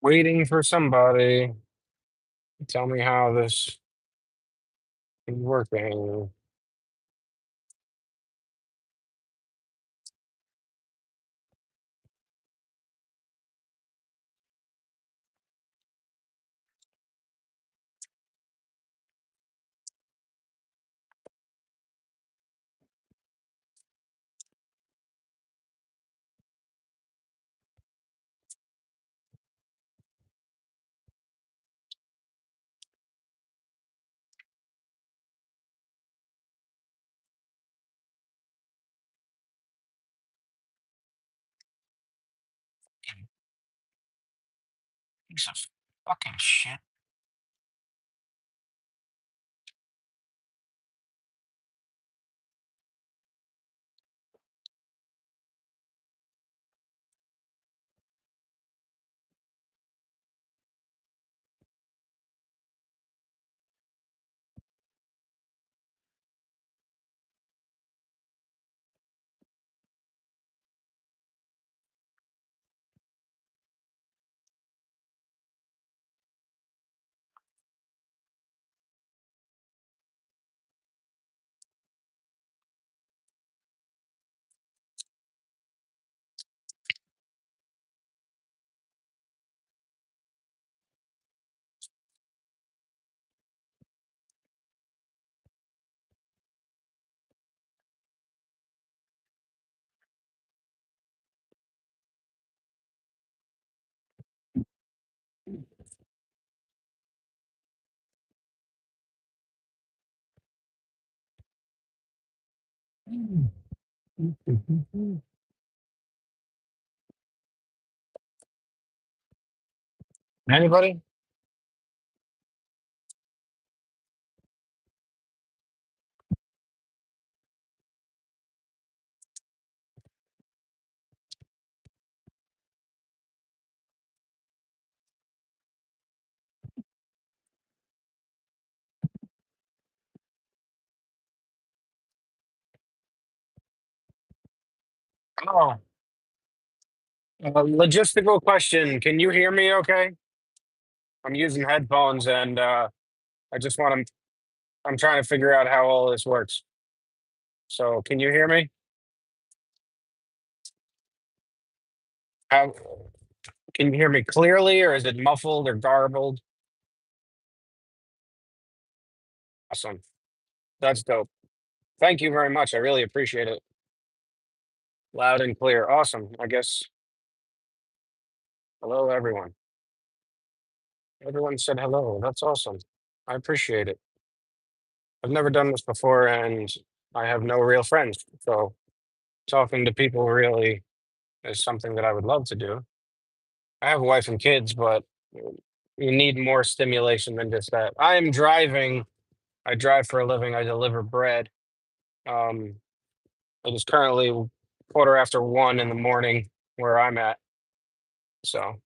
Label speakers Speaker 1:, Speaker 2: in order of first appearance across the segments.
Speaker 1: Waiting for somebody to tell me how this is working. Piece of fucking shit. Anybody? Oh, logistical question. Can you hear me okay? I'm using headphones and I just want to, I'm trying to figure out how all this works. So, can you hear me? How, can you hear me clearly or is it muffled or garbled? Awesome. That's dope. Thank you very much. I really appreciate it. Loud and clear. Awesome. I guess hello, everyone. Everyone said hello. That's awesome. I appreciate it. I've never done this before and I have no real friends. So talking to people really is something that I would love to do. I have a wife and kids, but you need more stimulation than just that. I am driving. I drive for a living. I deliver bread. Um, it is currently 1:15 in the morning where I'm at. So,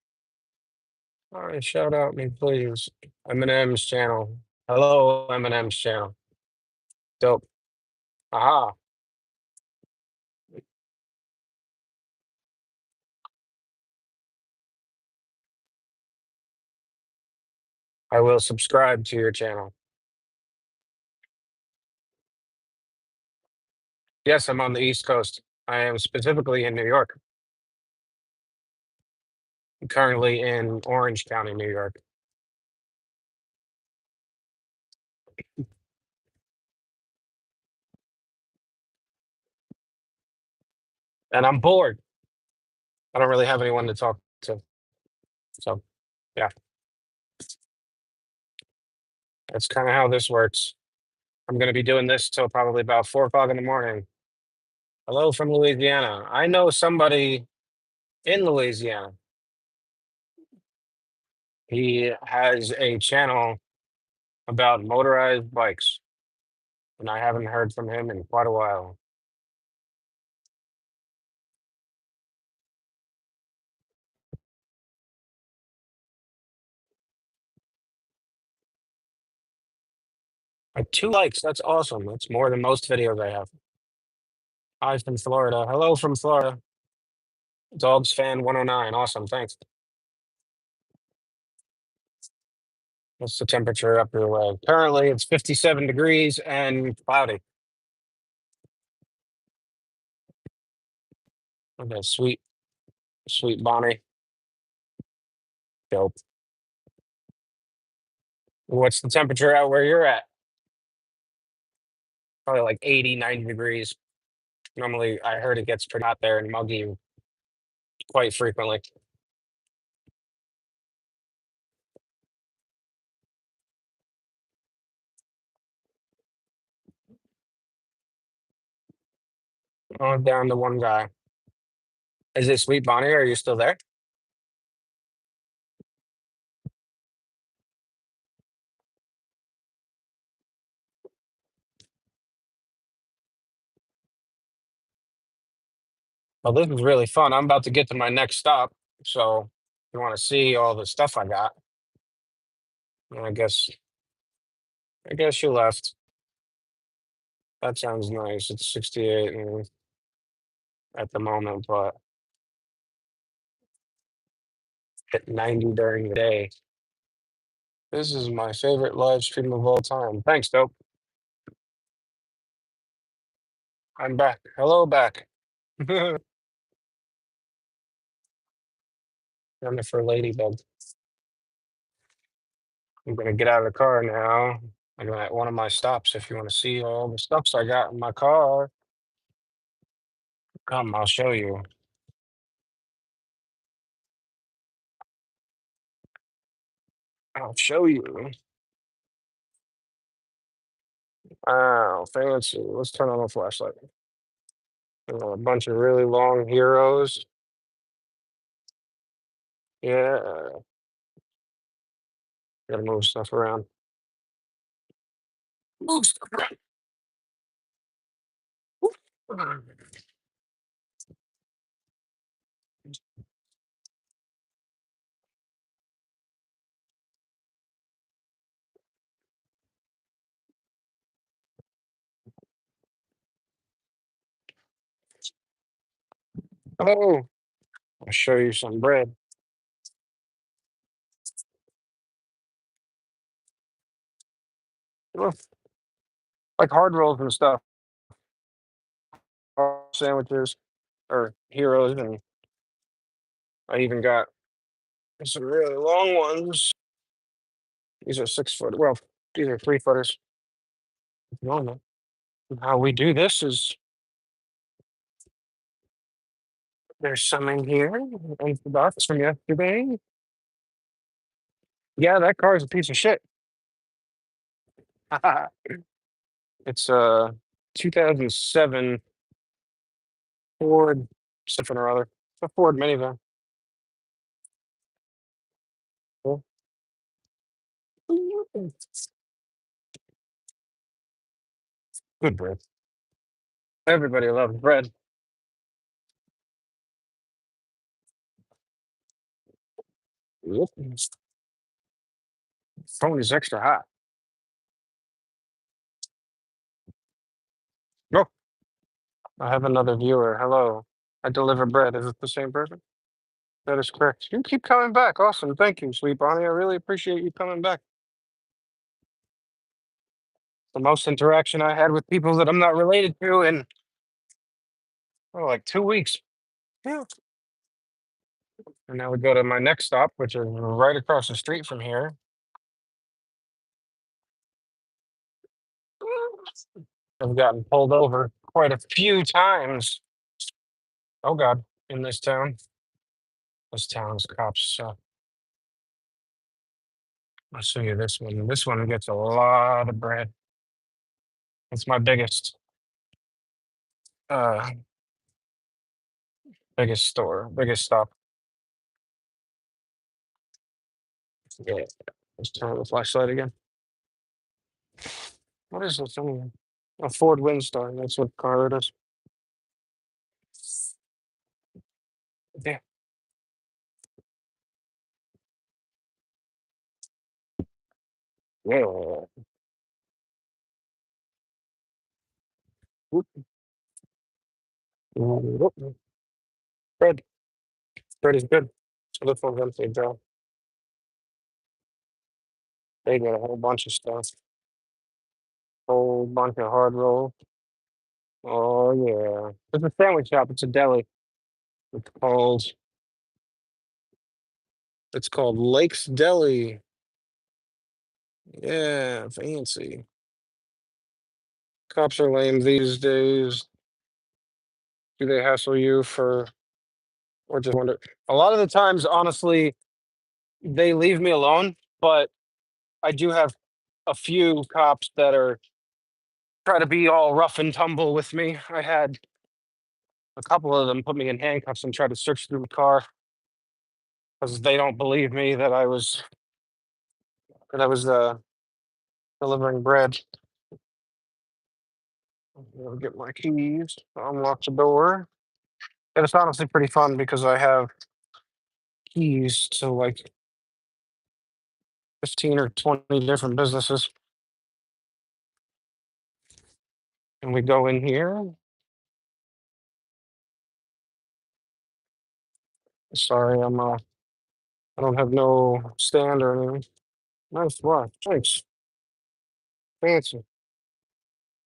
Speaker 1: all right, shout out me, please. Eminem's channel. Hello, Eminem's channel. Dope. Aha. I will subscribe to your channel. Yes, I'm on the East Coast. I am specifically in New York. I'm currently in Orange County, New York. And I'm bored. I don't really have anyone to talk to. So, yeah, that's kind of how this works. I'm going to be doing this till probably about 4 o'clock in the morning. Hello from Louisiana. I know somebody in Louisiana. He has a channel about motorized bikes, and I haven't heard from him in quite a while. Two likes. That's awesome. That's more than most videos I have. Hi from Florida. Hello from Florida. Dogs fan 109. Awesome. Thanks. What's the temperature up your way? Currently, it's 57 degrees and cloudy. Okay, sweet, sweet Bonnie. Dope. What's the temperature out where you're at? Probably like 80, 90 degrees. Normally, I heard it gets pretty hot there and muggy quite frequently. Oh, down to one guy. Is it Sweet Bonnie? Are you still there? Well, this is really fun. I'm about to get to my next stop. So, if you want to see all the stuff I got, I guess you left. That sounds nice. It's 68 at the moment, but hit 90 during the day. This is my favorite live stream of all time. Thanks, Dope. I'm back. Hello, back. Jennifer Ladybug. I'm gonna get out of the car now. I'm at one of my stops. If you want to see all the stuffs I got in my car, come, I'll show you. I'll show you. Wow, fancy. Let's turn on the flashlight. A bunch of really long heroes. Yeah, gotta move stuff around. Move stuff around. Oh, I'll show you some bread. Well, like hard rolls and stuff, sandwiches or heroes, and I even got some really long ones. These are 6 foot. Well, these are 3 footers. Normal. How we do this is there's some in here. Empty box from yesterday. Yeah, that car is a piece of shit. It's a 2007 Ford something or other. It's a Ford minivan. Cool. Good bread. Everybody loves bread. Yep. Phone is extra hot. Oh, I have another viewer. Hello. I deliver bread. Is it the same person? That is correct. You keep coming back. Awesome. Thank you, Sweet Bonnie. I really appreciate you coming back. The most interaction I had with people that I'm not related to in like 2 weeks. Yeah. And now we go to my next stop, which is right across the street from here. I've gotten pulled over quite a few times. Oh God, in this town. This town's cops. So I'll show you this one. This one gets a lot of bread. It's my uh biggest store, biggest stop. Yeah. Let's turn on the flashlight again. What is this thing? A Ford Windstar. That's what car it is. Yeah. Yeah. Whoop, whoop. Bread. Bread is good. So this one's empty, Joe. They got a whole bunch of stuff. Whole bunch of hard roll. Oh yeah. It's a sandwich shop. It's a deli. It's called it's called Lake's Deli. Yeah, fancy. Cops are lame these days. Do they hassle you for or just wonder? A lot of the times, honestly, they leave me alone, but I do have a few cops that are try to be all rough and tumble with me. I had a couple of them put me in handcuffs and try to search through the car because they don't believe me that I was delivering bread. I'll get my keys, unlock the door. And it's honestly pretty fun because I have keys to like 15 or 20 different businesses. And we go in here. Sorry, I don't have no stand or anything. Nice watch. Thanks. Fancy.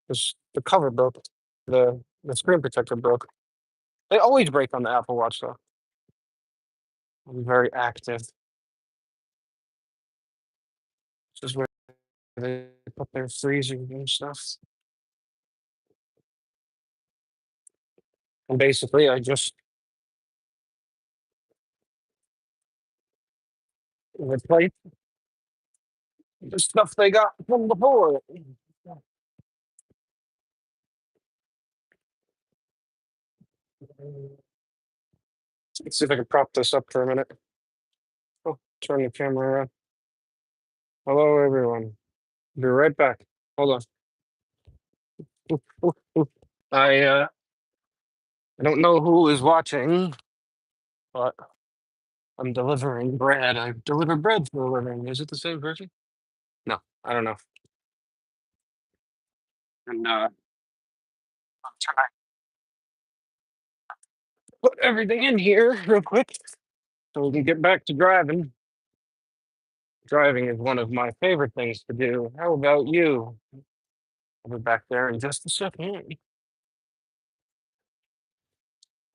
Speaker 1: The cover broke. The screen protector broke. They always break on the Apple Watch though. I'm very active. This is where they put their freezers and stuff. And basically I just replace the stuff they got from before. Let's see if I can prop this up for a minute. Oh, turn the camera around. Hello, everyone. Be right back. Hold on. Ooh, ooh, ooh. I don't know who is watching, but I'm delivering bread. I deliver bread for a living. Is it the same person? No, I don't know. And I'm trying to put everything in here real quick so we can get back to driving. Driving is one of my favorite things to do. How about you? I'll be back there in just a second.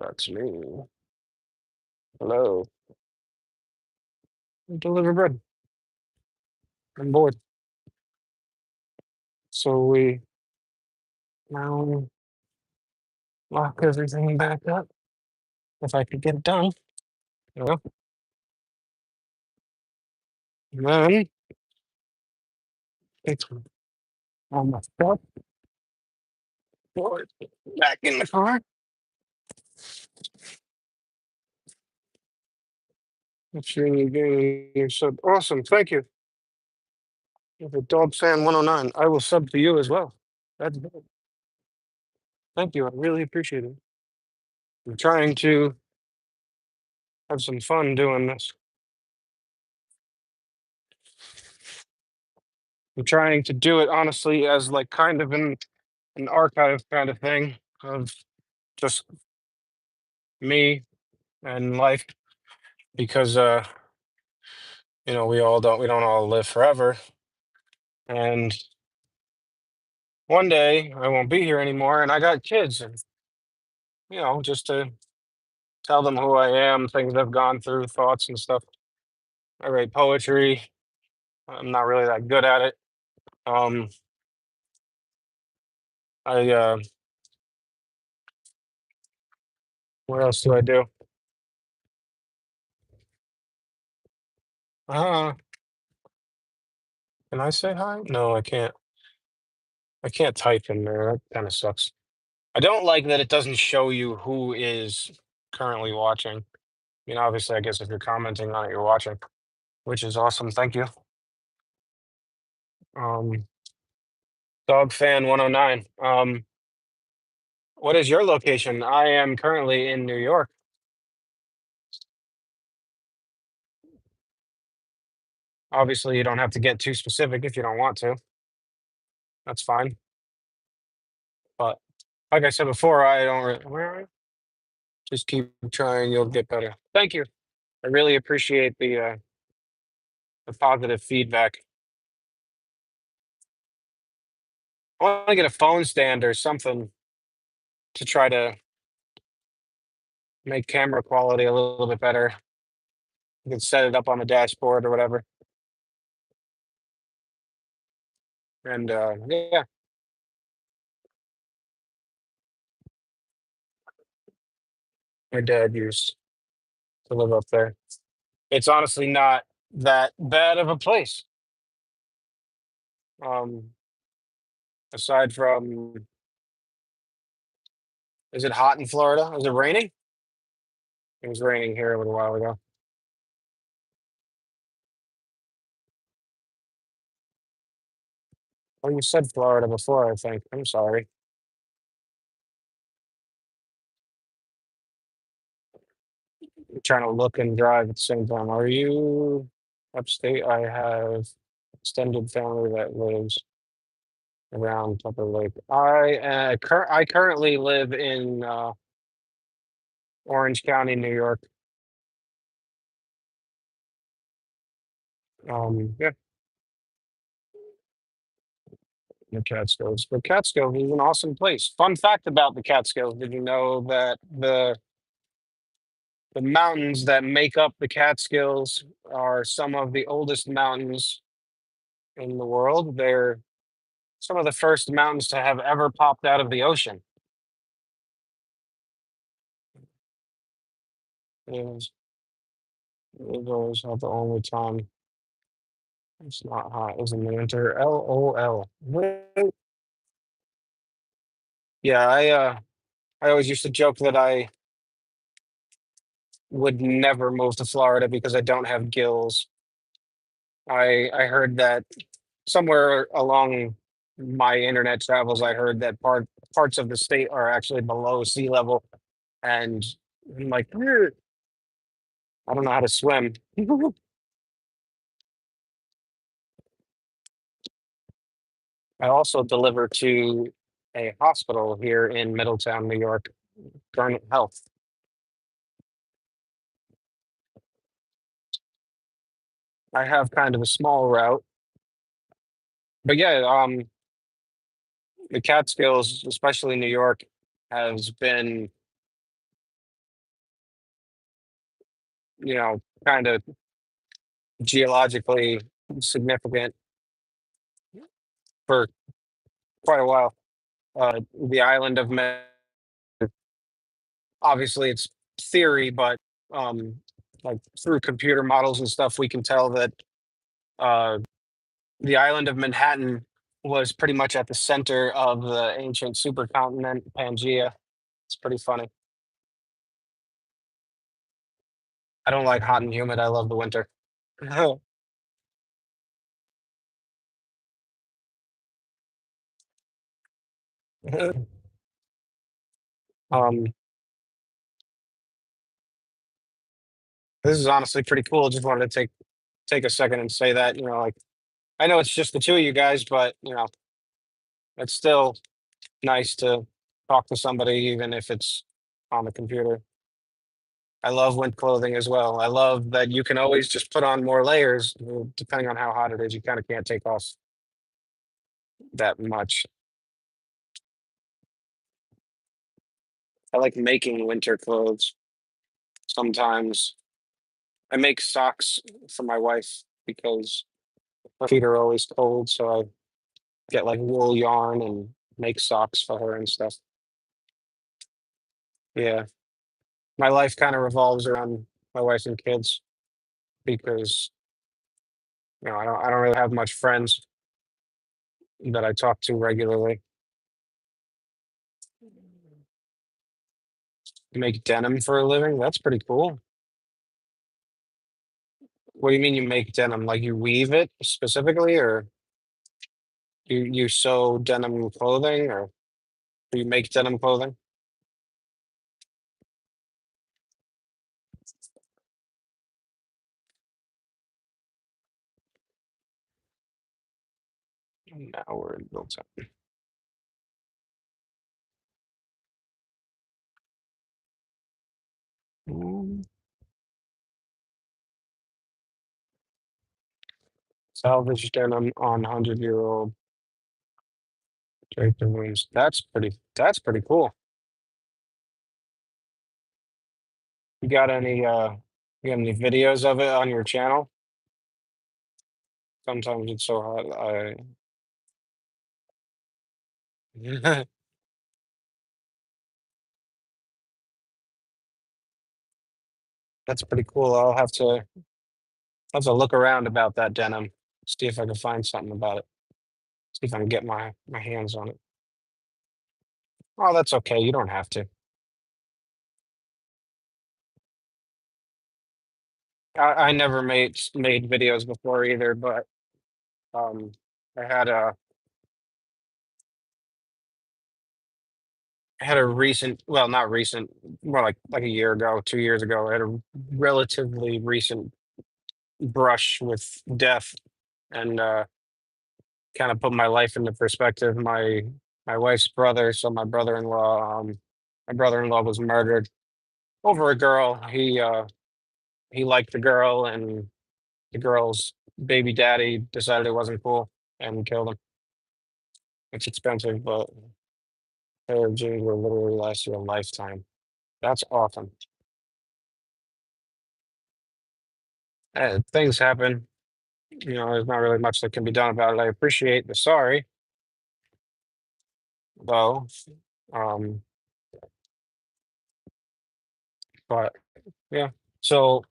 Speaker 1: That's me. Hello. I deliver bread. I'm bored. So we now lock everything back up. If I could get it done. You know? And then it's almost up. Back in the car. Make sure you get your sub. Awesome. Thank you. The Dog Fan 109. I will sub to you as well. That's good. Thank you. I really appreciate it. I'm trying to have some fun doing this. I'm trying to do it honestly as like kind of an archive kind of thing of just me and life because we don't all live forever. And one day I won't be here anymore and I got kids and just to tell them who I am, things I've gone through, thoughts and stuff. I write poetry. I'm not really that good at it. Um, I what else do I do? Uh, can I say hi? No, I can't. I can't type in there. That kind of sucks. I don't like that it doesn't show you who is currently watching. Obviously, I guess if you're commenting on it, you're watching, which is awesome. Thank you. Um, Dog Fan 109. What is your location? I am currently in New York. Obviously, you don't have to get too specific if you don't want to. That's fine. But like I said before, I don't really, where are you? Just keep trying, you'll get better. Thank you. I really appreciate the positive feedback. I want to get a phone stand or something to try to make camera quality a little bit better. You can set it up on the dashboard or whatever. And yeah, my dad used to live up there. It's honestly not that bad of a place. Um, aside from, is it hot in Florida? Is it raining? It was raining here a little while ago. Oh, you said Florida before, I think. I'm sorry. I'm trying to look and drive at the same time. Are you upstate? I have extended family that lives around Tupper Lake. I currently live in Orange County, New York. Yeah, the Catskills. The Catskills is an awesome place. Fun fact about the Catskills: did you know that the mountains that make up the Catskills are some of the oldest mountains in the world? They're some of the first mountains to have ever popped out of the ocean. It was always not the only time it's not hot is in the winter. LOL. Yeah, I always used to joke that I would never move to Florida because I don't have gills. I heard that somewhere along my internet travels, I heard that parts of the state are actually below sea level, and I'm like, "Eh, I don't know how to swim." I also deliver to a hospital here in Middletown, New York, Garnet Health. I have kind of a small route, but yeah, the Catskills, especially New York, has been, kind of geologically significant for quite a while. The island of Man, obviously it's theory, but like through computer models and stuff, we can tell that uh, the island of Manhattan was pretty much at the center of the ancient supercontinent Pangea. It's pretty funny. I don't like hot and humid. I love the winter. um, this is honestly pretty cool. Just wanted to take a second and say that, like I know it's just the two of you guys, but it's still nice to talk to somebody, even if it's on the computer. I love winter clothing as well. I love that you can always just put on more layers, depending on how hot it is. You kind of can't take off that much. I like making winter clothes. Sometimes I make socks for my wife because her feet are always cold. So I get like wool yarn and make socks for her and stuff. Yeah. My life kind of revolves around my wife and kids because I don't really have much friends that I talk to regularly. Make denim for a living? That's pretty cool. What do you mean you make denim? Like you weave it specifically, or you sew denim clothing, or you make denim clothing? Now we're in built up. Mm, Salvage denim on 100-year-old Draped in rooms. That's pretty cool. You got any videos of it on your channel? Sometimes it's so hard. That's pretty cool. I'll have to look around about that denim, see if I can find something about it. See if I can get my hands on it. Oh, that's okay. You don't have to. I never made videos before either, but um, I had a I had a recent, well, not recent, more like a year ago, 2 years ago. I had a relatively recent brush with death, and kind of put my life into perspective. My wife's brother, so my brother-in-law was murdered over a girl. He liked the girl, and the girl's baby daddy decided it wasn't cool and killed him. It's expensive, but her genes will literally last you a lifetime. That's awesome. Things happen. There's not really much that can be done about it. I appreciate the sorry, though. Um, but yeah. So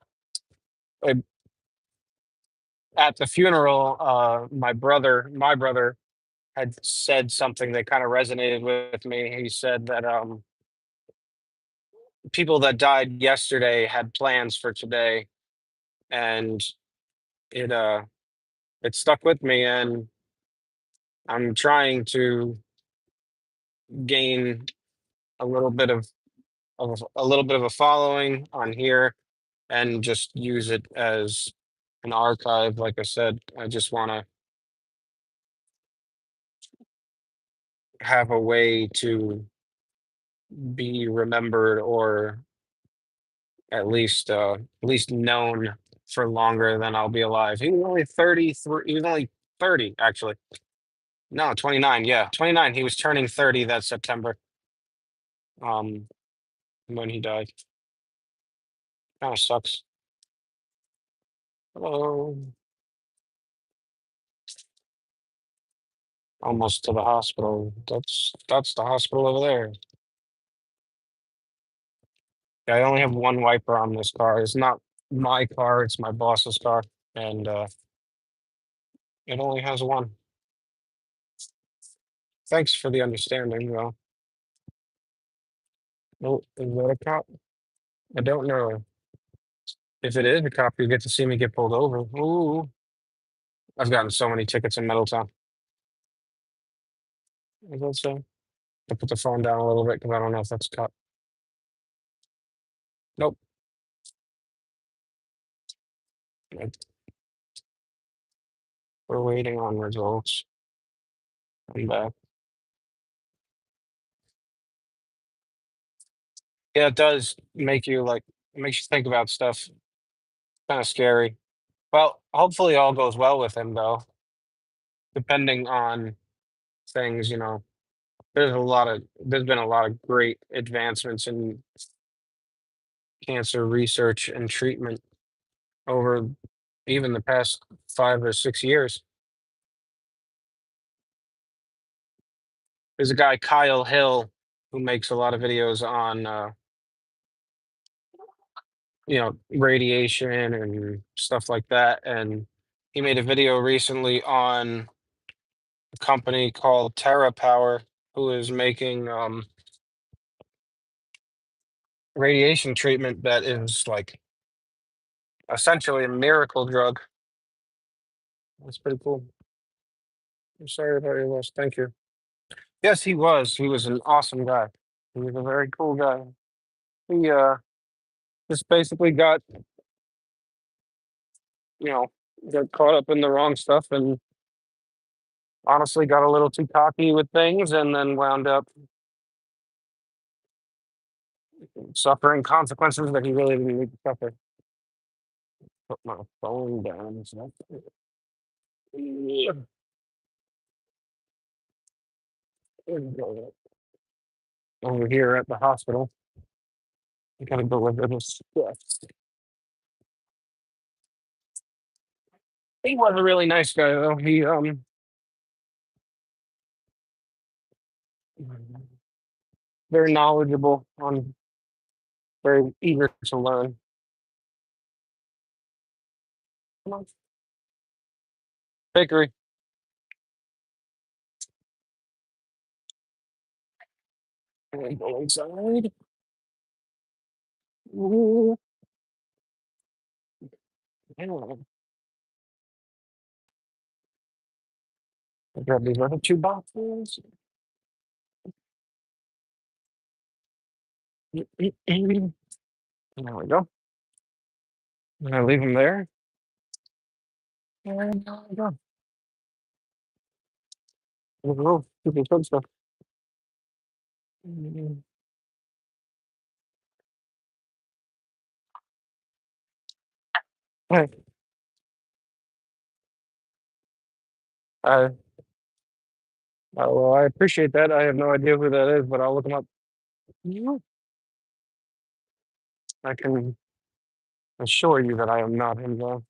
Speaker 1: uh, at the funeral, my brother had said something that kind of resonated with me. He said that people that died yesterday had plans for today, and it uh it stuck with me, and I'm trying to gain a little bit of a little bit of a following on here and just use it as an archive. Like I said, I just want to have a way to be remembered, or at least known for longer than I'll be alive. He was only 33. He was only 30, actually. No, 29. Yeah, 29. He was turning 30 that September. Um, when he died. Kind of sucks. Hello. Almost to the hospital. That's the hospital over there. Yeah, I only have one wiper on this car. It's not my car, it's my boss's car. And it only has one. Thanks for the understanding, though. Oh, is that a cop? I don't know. If it is a cop, you get to see me get pulled over. Ooh. I've gotten so many tickets in Middletown. Is that so? I put the phone down a little bit because I don't know if that's a cop. Nope. Nope. We're waiting on results. I'm back. Yeah, it does make you like, it makes you think about stuff. Kind of scary. Well, hopefully all goes well with him, though. Depending on things, there's been a lot of great advancements in cancer research and treatment over even the past 5 or 6 years. There's a guy, Kyle Hill, who makes a lot of videos on radiation and stuff like that. And he made a video recently on a company called Terra Power, who is making radiation treatment that is like essentially a miracle drug. That's pretty cool. I'm sorry about your loss. Thank you. Yes, he was. He was an awesome guy. He was a very cool guy. He just basically you know, got caught up in the wrong stuff, and honestly got a little too cocky with things, and then wound up suffering consequences that he really didn't need to suffer. Put my phone down. Yeah. over here at the hospital. I gotta deliver this gift. He was a really nice guy though. He very knowledgeable on very eager to learn. Come on. Bakery. And go inside. Ooh, hang on. I'll grab these other two boxes. There we go. And I leave them there. And there we go. Oh, super good stuff. Mm, hey, I, well, I appreciate that. I have no idea who that is, but I'll look him up. Mhm. I can assure you that I am not him, though.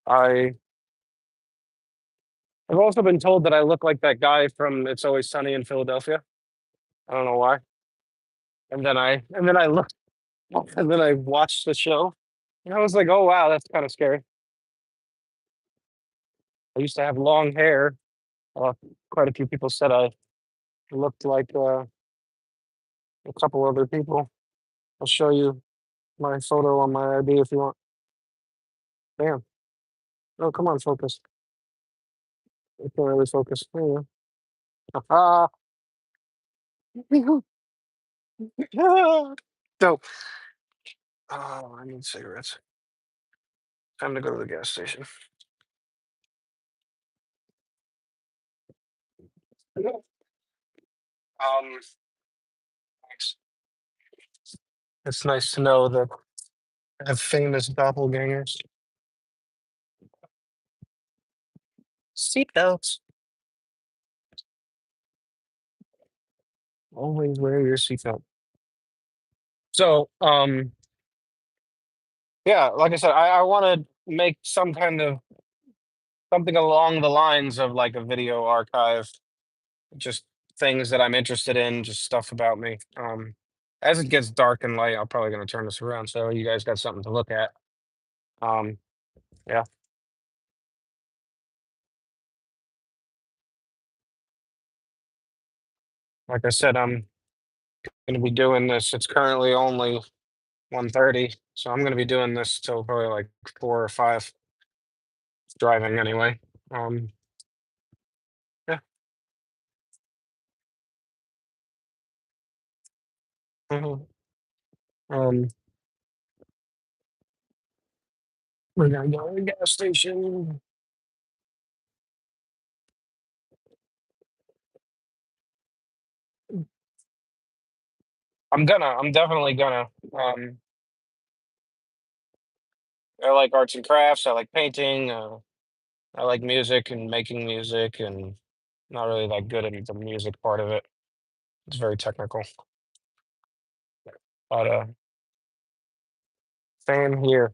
Speaker 1: I have also been told that I look like that guy from It's Always Sunny in Philadelphia. I don't know why. And then I looked and then I watched the show and I was like, oh wow, that's kind of scary. I used to have long hair. Uh, Quite a few people said I looked like a couple other people. I'll show you my photo on my ID if you want. Damn. Oh, come on, focus. I can't really focus. There you go. Ah. Dope. Oh, I need cigarettes. Time to go to the gas station. Thanks. It's nice to know that I have famous doppelgangers. Seatbelts. Always wear your seatbelt. So, yeah, like I said, I want to make some kind of something along the lines of like a video archive, just things that I'm interested in, just stuff about me. As it gets dark and light, I'm probably gonna turn this around so you guys got something to look at. Um, yeah, like I said, I'm gonna be doing this. It's currently only 1:30, so I'm gonna be doing this till probably like 4 or 5, driving anyway. Um, yeah. Mhm. Um, we're gonna go to the gas station. I'm definitely gonna. Um, I like arts and crafts. I like painting. I like music and making music, and not really that good at the music part of it. It's very technical. But same here.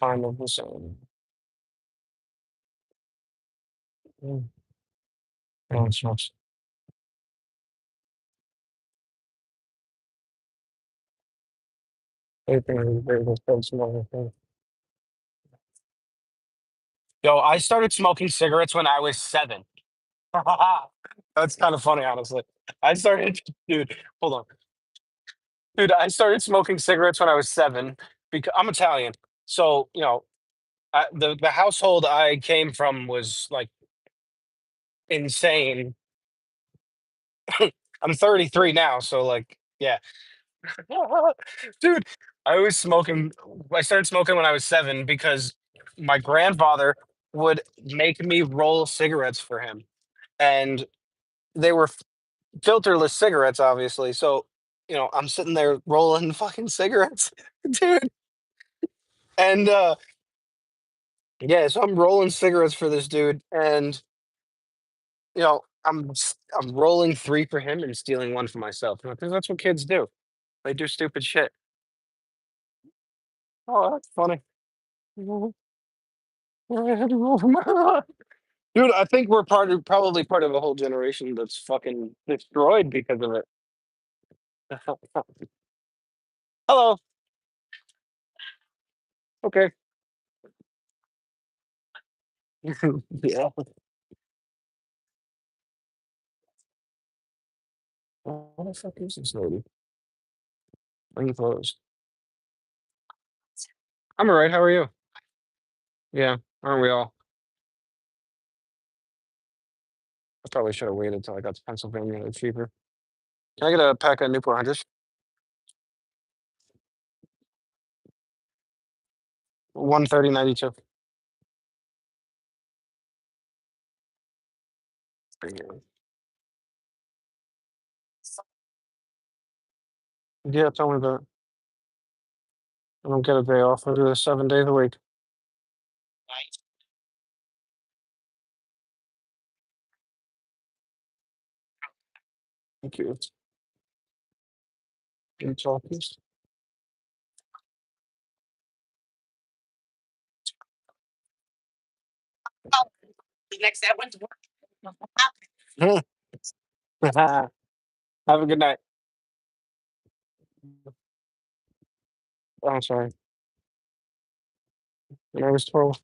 Speaker 1: Time of the same. Mm, oh, it smells. Everything is very good smell. Yo, I started smoking cigarettes when I was 7. That's kind of funny, honestly. I started, dude. Hold on, dude. I started smoking cigarettes when I was 7 because I'm Italian. So the household I came from was like insane. I'm 33 now, so like, yeah, dude. I started smoking when I was 7 because my grandfather would make me roll cigarettes for him, and they were filterless cigarettes, obviously. So, I'm sitting there rolling fucking cigarettes, dude. And yeah, so I'm rolling cigarettes for this dude, and I'm rolling three for him and stealing one for myself because that's what kids do. They do stupid shit. Oh, that's funny. Dude, I think we're probably part of a whole generation that's fucking destroyed because of it. Hello. Okay. Yeah. What the fuck is this lady? Bring clothes. I'm all right. How are you? Yeah, aren't we all? I probably should have waited till I got to Pennsylvania. It's cheaper. Can I get a pack of Newport Hunters? 130.92. Yeah, tell me about it. I don't get a day off. I do this 7 days a week. Thank you. Can you talk, please? Have a good night. Oh, I'm sorry. When I was 12.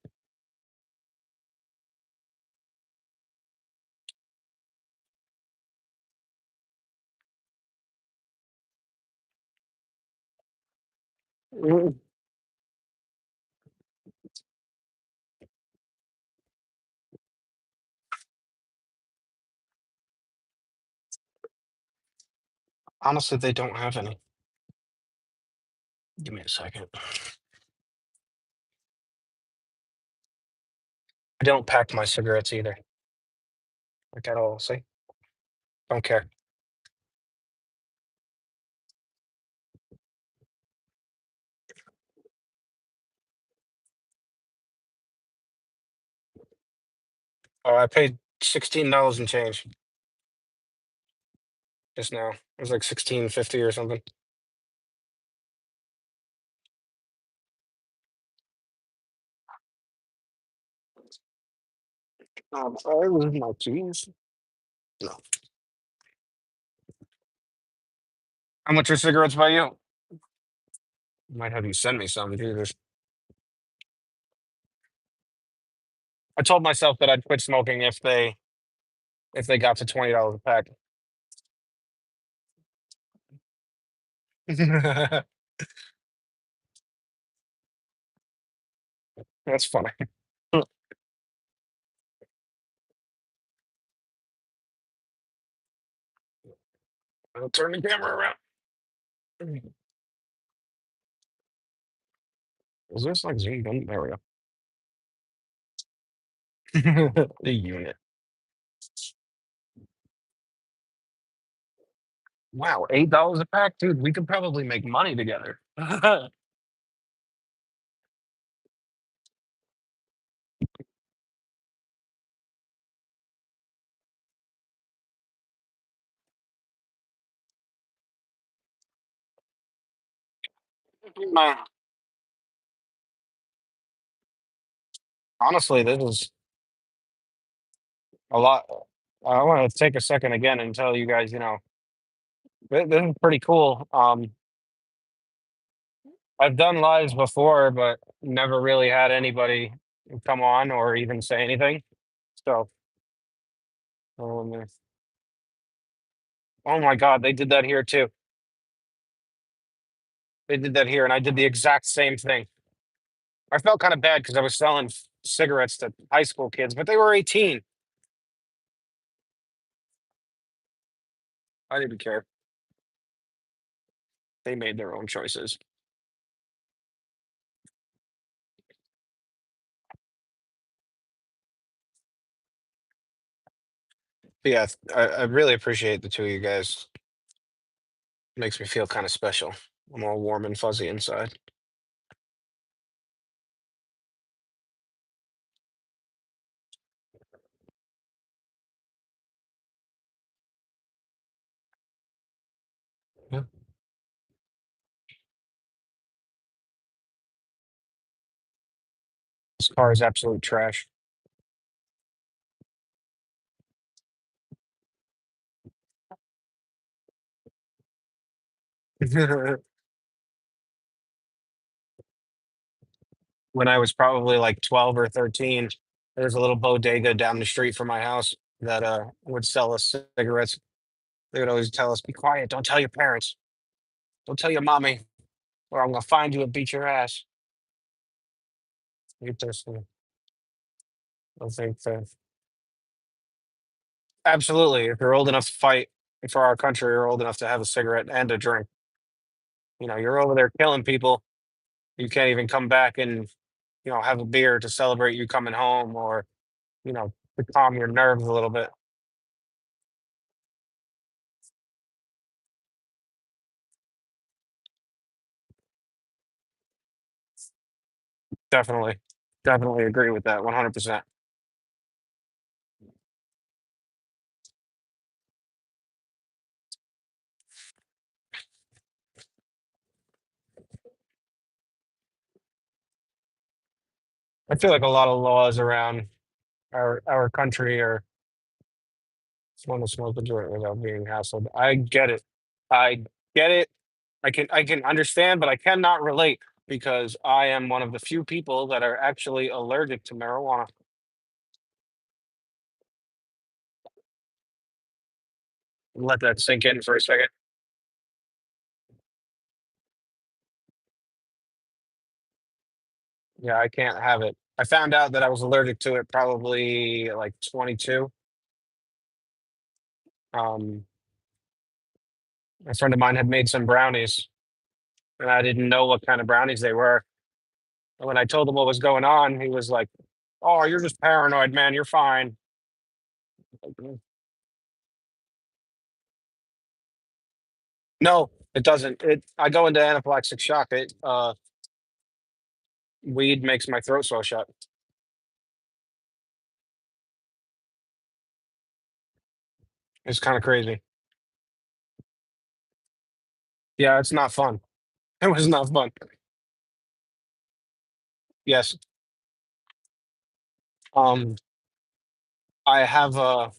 Speaker 1: Mm, honestly, they don't have any. Give me a second. I don't pack my cigarettes either. Like at all. See? Don't care. Oh, I paid $16 and change just now. It was like 16.50 or something. I lose my keys. No. How much are cigarettes by you? Might have you send me some, Jesus. I told myself that I'd quit smoking if they got to $20 a pack. That's funny. I'll turn the camera around. Is this like zoomed in? There we go. The unit. Wow, $8 a pack, dude. We could probably make money together. Man, honestly, this is a lot. I want to take a second again and tell you guys, this is pretty cool. I've done lives before, but never really had anybody come on or even say anything. So, um, oh my God, they did that here too. They did that here, and I did the exact same thing. I felt kind of bad because I was selling cigarettes to high school kids, but they were 18. I didn't care. They made their own choices. But yeah, I really appreciate the two of you guys. Makes me feel kind of special. I'm all warm and fuzzy inside. Yeah. This car is absolute trash. When I was probably like 12 or 13, there's a little bodega down the street from my house that would sell us cigarettes. They would always tell us, "Be quiet, don't tell your parents, don't tell your mommy, or I'm gonna find you and beat your ass." Interesting. I think that absolutely, if you're old enough to fight for our country, you're old enough to have a cigarette and a drink. You know, you're over there killing people. You can't even come back and have a beer to celebrate you coming home, or to calm your nerves a little bit. Definitely, definitely agree with that 100%. I feel like a lot of laws around our country are want to smoke a joint without being hassled. I get it. I get it. I can understand, but I cannot relate because I am one of the few people that are actually allergic to marijuana. Let that sink in for a second. Yeah, I can't have it. I found out that I was allergic to it probably like 22. Um, a friend of mine had made some brownies, and I didn't know what kind of brownies they were. And when I told him what was going on, he was like, "Oh, you're just paranoid, man. You're fine." Like, no, it doesn't. I go into anaphylactic shock. Weed makes my throat swell shut. It's kind of crazy. Yeah, it's not fun. It was not fun. Yes. Um, I have a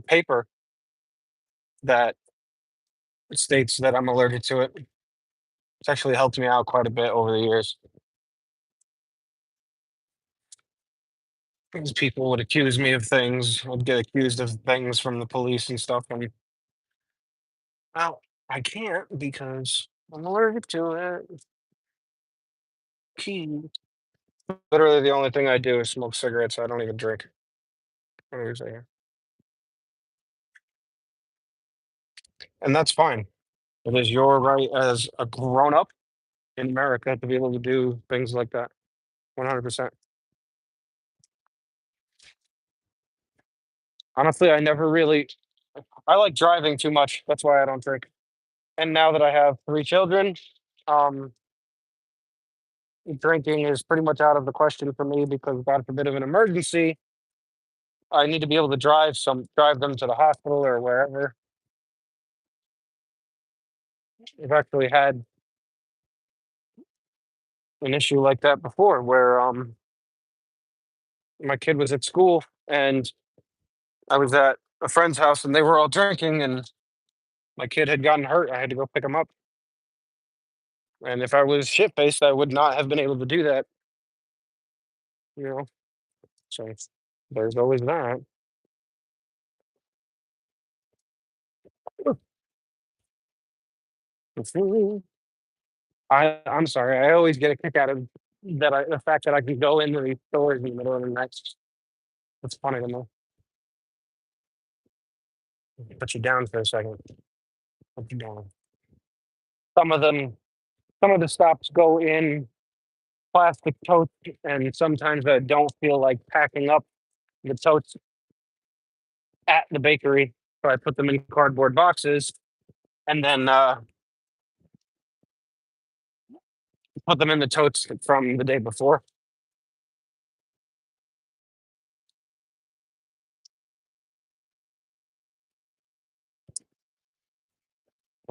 Speaker 1: paper that states that I'm allergic to it. It's actually helped me out quite a bit over the years. Because people would accuse me of things, would get accused of things from the police and stuff, and well, I can't because I'm allergic to it. Key. Literally, the only thing I do is smoke cigarettes. I don't even drink. I don't even say it. And that's fine. It is your right as a grown up in America to be able to do things like that. 100%. Honestly, I never really. I like driving too much. That's why I don't drink. And now that I have three children, um, drinking is pretty much out of the question for me because God forbid of an emergency, I need to be able to drive them to the hospital or wherever. I've actually had an issue like that before where my kid was at school and I was at a friend's house and they were all drinking and my kid had gotten hurt. I had to go pick him up. And if I was shit faced, I would not have been able to do that, you know. So there's always that. I'm sorry. I always get a kick out of the fact that I can go into these stores in the middle of the night. It's funny to me. Put you down for a second. Put you down. Some of them, some of the stops go in plastic totes, and sometimes I don't feel like packing up the totes at the bakery, so I put them in cardboard boxes and then put them in the totes from the day before.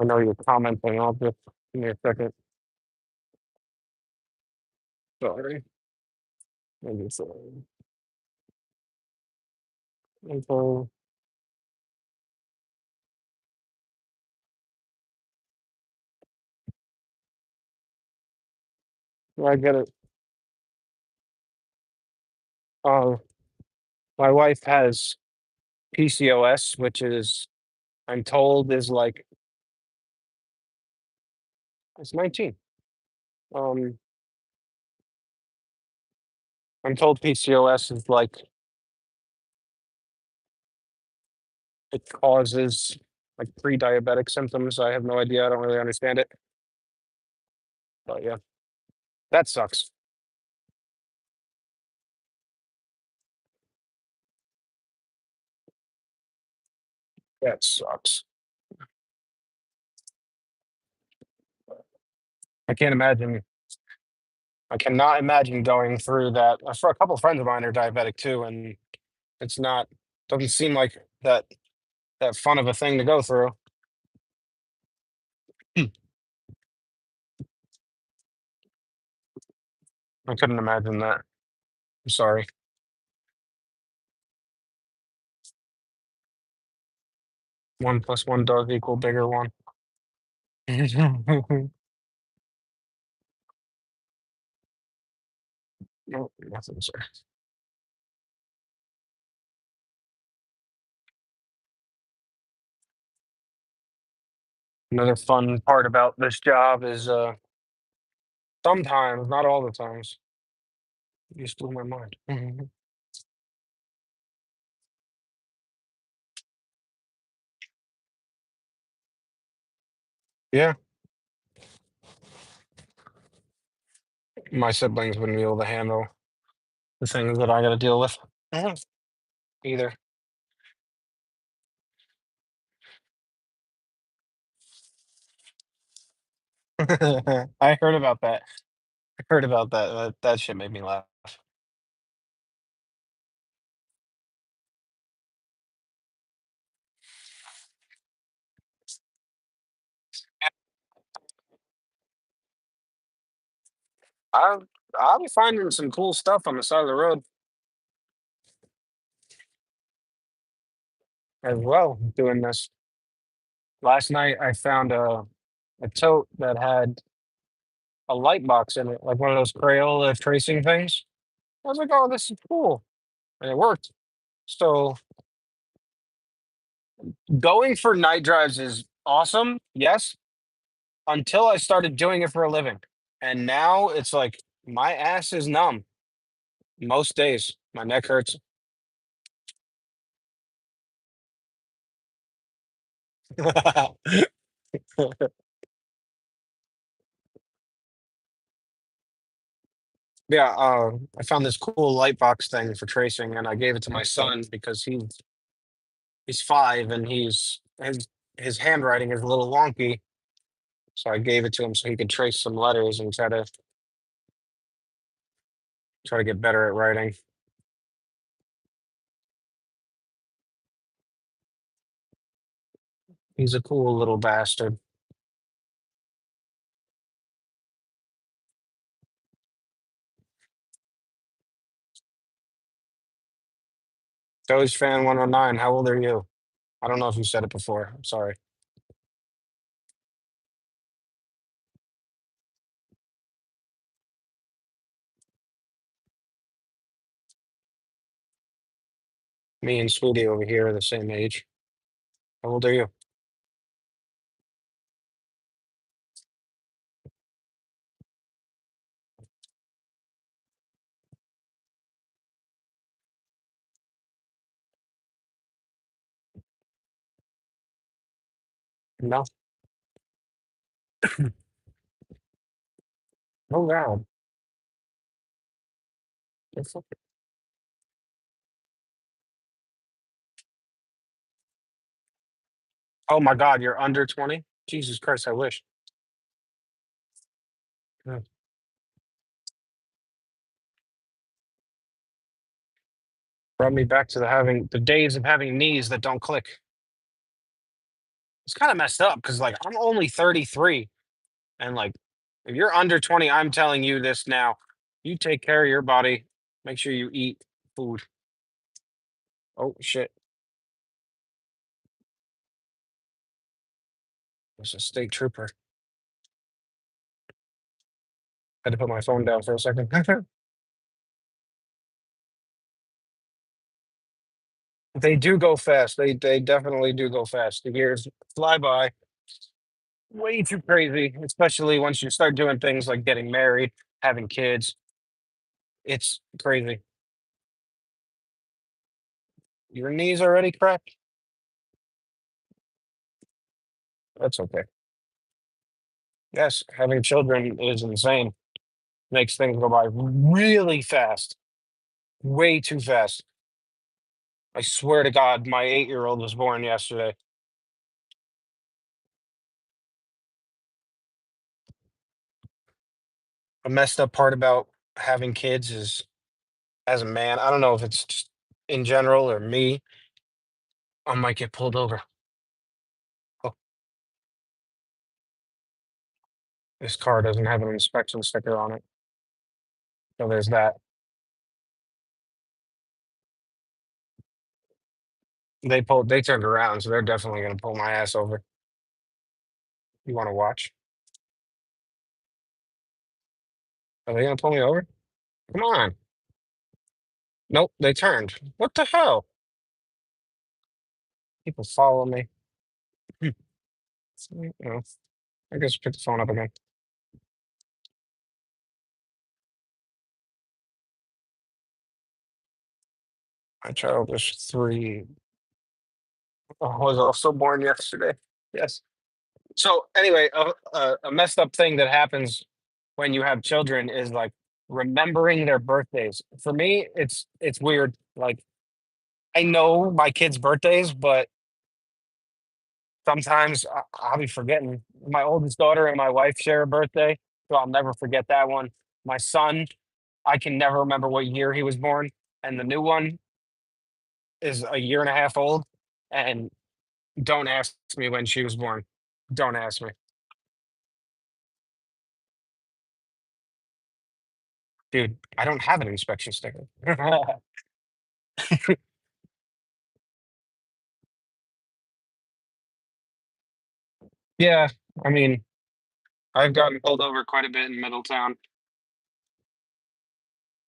Speaker 1: I know you're commenting. I'll just give me a second. Sorry. Maybe so. Info. I get it. Uh, my wife has PCOS, which is I'm told is like it's 19. Um, I'm told PCOS is like it causes like pre-diabetic symptoms. I have no idea. I don't really understand it. But yeah, that sucks. That sucks. I can't imagine. I cannot imagine going through that. For a couple friends of mine are diabetic too, and it's not doesn't seem like that fun of a thing to go through. Hmm. I couldn't imagine that. I'm sorry. 1 plus 1 does equal bigger one. No, nothing, sir. Another fun part about this job is sometimes, not all the times, you just blew my mind. Yeah, my siblings wouldn't be able to handle the things that I got to deal with. Mhm. Either. I heard about that. I heard about that. That shit made me laugh. I I'll be finding some cool stuff on the side of the road as well doing this. Last night I found a tote that had a light box in it, like one of those Crayola tracing things. I was like, "Oh, this is cool," and it worked. So going for night drives is awesome, yes, until I started doing it for a living, and now it's like my ass is numb most days. My neck hurts. Yeah, I found this cool light box thing for tracing, and I gave it to my son because he's 5 and his handwriting is a little wonky. So I gave it to him so he could trace some letters and try to get better at writing. He's a cool little bastard. Doge fan 109. How old are you? I don't know if you said it before. I'm sorry. Me and Sweetie over here are the same age. How old are you? No. Oh God. You're Oh my God, you're under 20? Jesus Christ, I wish. Yeah. Brought me back to the days of having knees that don't click. It's kind of messed up because like I'm only 33, and like if you're under 20, I'm telling you this now. You take care of your body. Make sure you eat food. Oh shit, it's a state trooper. Had to put my phone down for a second. They do go fast. They definitely do go fast. The years fly by way too crazy, especially once you start doing things like getting married, having kids. It's crazy. Your knees already cracked? That's okay. Yes, having children is insane. Makes things go by really fast, way too fast. I swear to God, my 8-year-old was born yesterday. The messed up part about having kids is, as a man, I don't know if it's just in general or me, I might get pulled over. Oh, this car doesn't have an inspection sticker on it. So there's that. They turned around, so they're definitely gonna pull my ass over. You wanna watch? Are they gonna pull me over? Come on. Nope, they turned. What the hell? People follow me. Hmm. You I guess pick the phone up again. My child is 3. Was also born yesterday. Yes. So anyway, a messed up thing that happens when you have children is like remembering their birthdays. For me, it's weird. Like I know my kids' birthdays, but sometimes I'll be forgetting. My oldest daughter and my wife share a birthday, so I'll never forget that one. My son, I can never remember what year he was born, and the new one is a year and a half old. And don't ask me when she was born. Don't ask me, dude. I don't have an inspection sticker. Yeah, I mean, I've gotten pulled over quite a bit in Middletown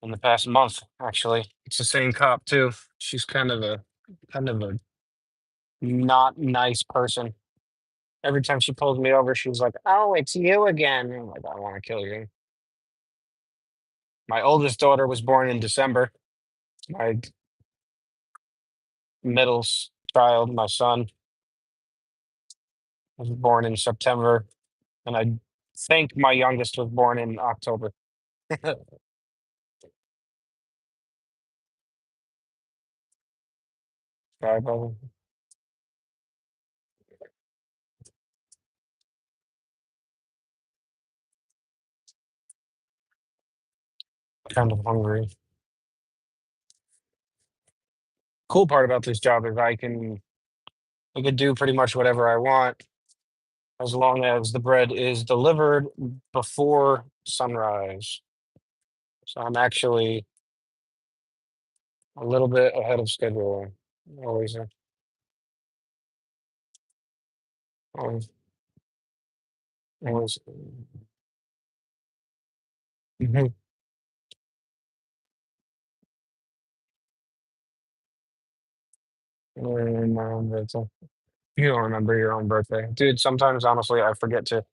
Speaker 1: in the past month, actually. It's the same cop too. She's kind of a not nice person. Every time she pulls me over, she's like, "Oh, it's you again." I'm like, "I want to kill you." My oldest daughter was born in December. My child, my son, was born in September, and I think my youngest was born in October. Sorry, brother. Kind of hungry. Cool part about this job is I could do pretty much whatever I want as long as the bread is delivered before sunrise. So I'm actually a little bit ahead of schedule. Always, always, always. Mhm. My own birthday. You don't remember your own birthday, dude. Sometimes, honestly, I forget to.